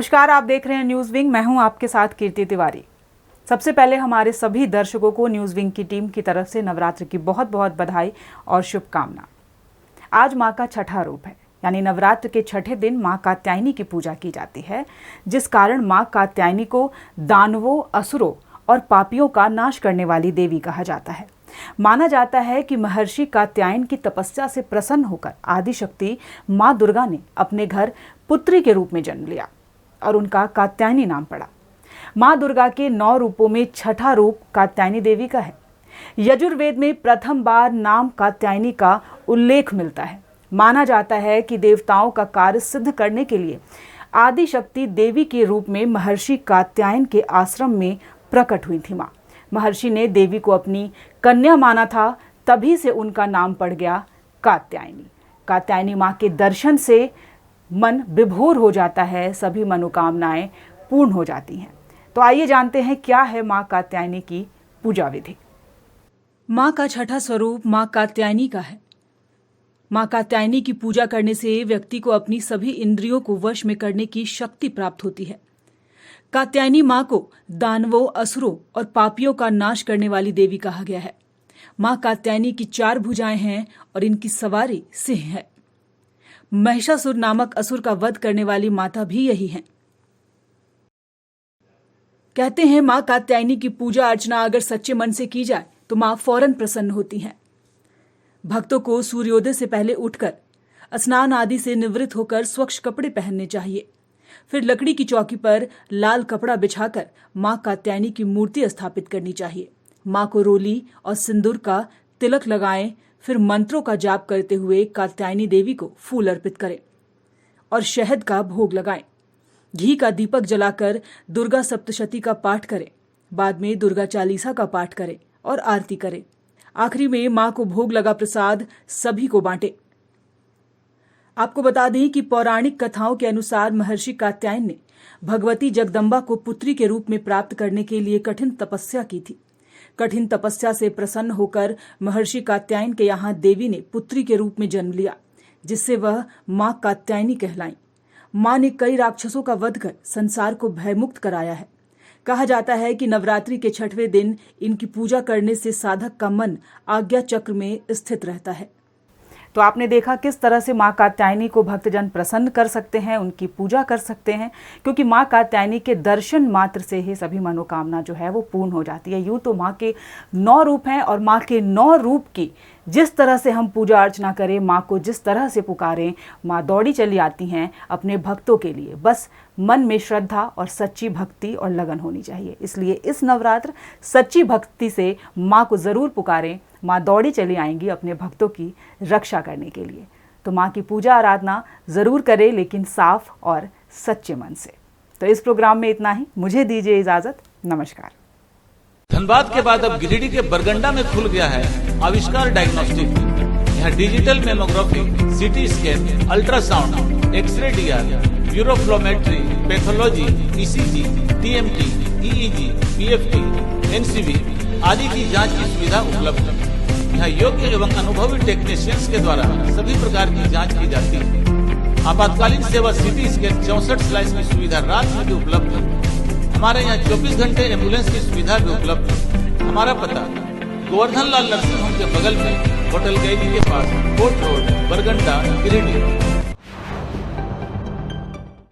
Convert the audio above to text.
नमस्कार, आप देख रहे हैं न्यूज विंग। मैं हूं आपके साथ कीर्ति तिवारी। सबसे पहले हमारे सभी दर्शकों को न्यूज विंग की टीम की तरफ से नवरात्र की बहुत बहुत बधाई और शुभकामना। आज मां का छठा रूप है, यानी नवरात्र के छठे दिन मां कात्यायनी की पूजा की जाती है, जिस कारण मां कात्यायनी को दानवों, असुरों और पापियों का नाश करने वाली देवी कहा जाता है। माना जाता है कि महर्षि कात्यायन की तपस्या से प्रसन्न होकर आदिशक्ति मां दुर्गा ने अपने घर पुत्री के रूप में जन्म लिया और उनका कात्यायनी नाम पड़ा। मां दुर्गा के 9 रूपों में छठा रूप कात्यायनी देवी का है। यजुर्वेद में प्रथम बार नाम कात्यायनी का उल्लेख मिलता है। माना जाता है कि देवताओं का कार्य सिद्ध करने के लिए आदिशक्ति देवी के रूप में महर्षि कात्यायन के आश्रम में प्रकट हुई थी। मां महर्षि ने देवी को अपनी कन्या माना था, तभी से उनका नाम पड़ गया कात्यायनी। कात्यायनी मां के दर्शन से मन विभोर हो जाता है, सभी मनोकामनाएं पूर्ण हो जाती हैं। तो आइए जानते हैं क्या है मां कात्यायनी की पूजा विधि। मां का छठा स्वरूप मां कात्यायनी का है। मां कात्यायनी की पूजा करने से व्यक्ति को अपनी सभी इंद्रियों को वश में करने की शक्ति प्राप्त होती है। कात्यायनी मां को दानवों, असुरों और पापियों का नाश करने वाली देवी कहा गया है। मां कात्यायनी की 4 भुजाएं हैं और इनकी सवारी सिंह है। महिषासुर नामक असुर का वध करने वाली माता भी यही है। कहते हैं मां कात्यायनी की पूजा अर्चना अगर सच्चे मन से की जाए तो मां फौरन प्रसन्न होती हैं। भक्तों को सूर्योदय से पहले उठकर स्नान आदि से निवृत्त होकर स्वच्छ कपड़े पहनने चाहिए। फिर लकड़ी की चौकी पर लाल कपड़ा बिछाकर मां कात्यायनी की मूर्ति स्थापित करनी चाहिए। मां को रोली और सिंदूर का तिलक लगाएं, फिर मंत्रों का जाप करते हुए कात्यायनी देवी को फूल अर्पित करें और शहद का भोग लगाएं। घी का दीपक जलाकर दुर्गा सप्तशती का पाठ करें। बाद में दुर्गा चालीसा का पाठ करें और आरती करें। आखिरी में मां को भोग लगा प्रसाद सभी को बांटें। आपको बता दें कि पौराणिक कथाओं के अनुसार महर्षि कात्यायन ने भगवती जगदम्बा को पुत्री के रूप में प्राप्त करने के लिए कठिन तपस्या की थी। कठिन तपस्या से प्रसन्न होकर महर्षि कात्यायन के यहाँ देवी ने पुत्री के रूप में जन्म लिया, जिससे वह मां कात्यायनी कहलाईं। मां ने कई राक्षसों का वध कर संसार को भयमुक्त कराया है। कहा जाता है कि नवरात्रि के छठवें दिन इनकी पूजा करने से साधक का मन आज्ञा चक्र में स्थित रहता है। तो आपने देखा किस तरह से मां कात्यायनी को भक्तजन प्रसन्न कर सकते हैं, उनकी पूजा कर सकते हैं, क्योंकि मां कात्यायनी के दर्शन मात्र से ही सभी मनोकामना जो है वो पूर्ण हो जाती है। यूँ तो मां के 9 रूप हैं और मां के 9 रूप की जिस तरह से हम पूजा अर्चना करें, मां को जिस तरह से पुकारें, मां दौड़ी चली आती हैं अपने भक्तों के लिए। बस मन में श्रद्धा और सच्ची भक्ति और लगन होनी चाहिए। इसलिए इस नवरात्र सच्ची भक्ति से मां को ज़रूर पुकारें। मां दौड़ी चली आएंगी अपने भक्तों की रक्षा करने के लिए। तो मां की पूजा आराधना ज़रूर करें, लेकिन साफ और सच्चे मन से। तो इस प्रोग्राम में इतना ही। मुझे दीजिए इजाज़त। नमस्कार। धनबाद के बाद अब गिरिडीह के बरगंडा में खुल गया है आविष्कार डायग्नोस्टिक। यहाँ digital mammography, CT scan, ultrasound, x ray DR, urofluometry, pathology, ECG, TMT, EEG, PFT, NCV आदि की जांच की सुविधा उपलब्ध है। यहाँ योग्य एवं अनुभवी टेक्नीशियंस के द्वारा सभी प्रकार की जांच की जाती है। आपातकालीन सेवा सीटी स्कैन 64 स्लाइस की सुविधा रात में भी उपलब्ध है। हमारे यहाँ 24 घंटे एम्बुलेंस की सुविधा भी उपलब्ध है। हमारा पता गोवर्धन लाल नर्सिंग होम के बगल में होटल कैदी के पास, कोर्ट रोड, बरगंडा, गिरिडीह।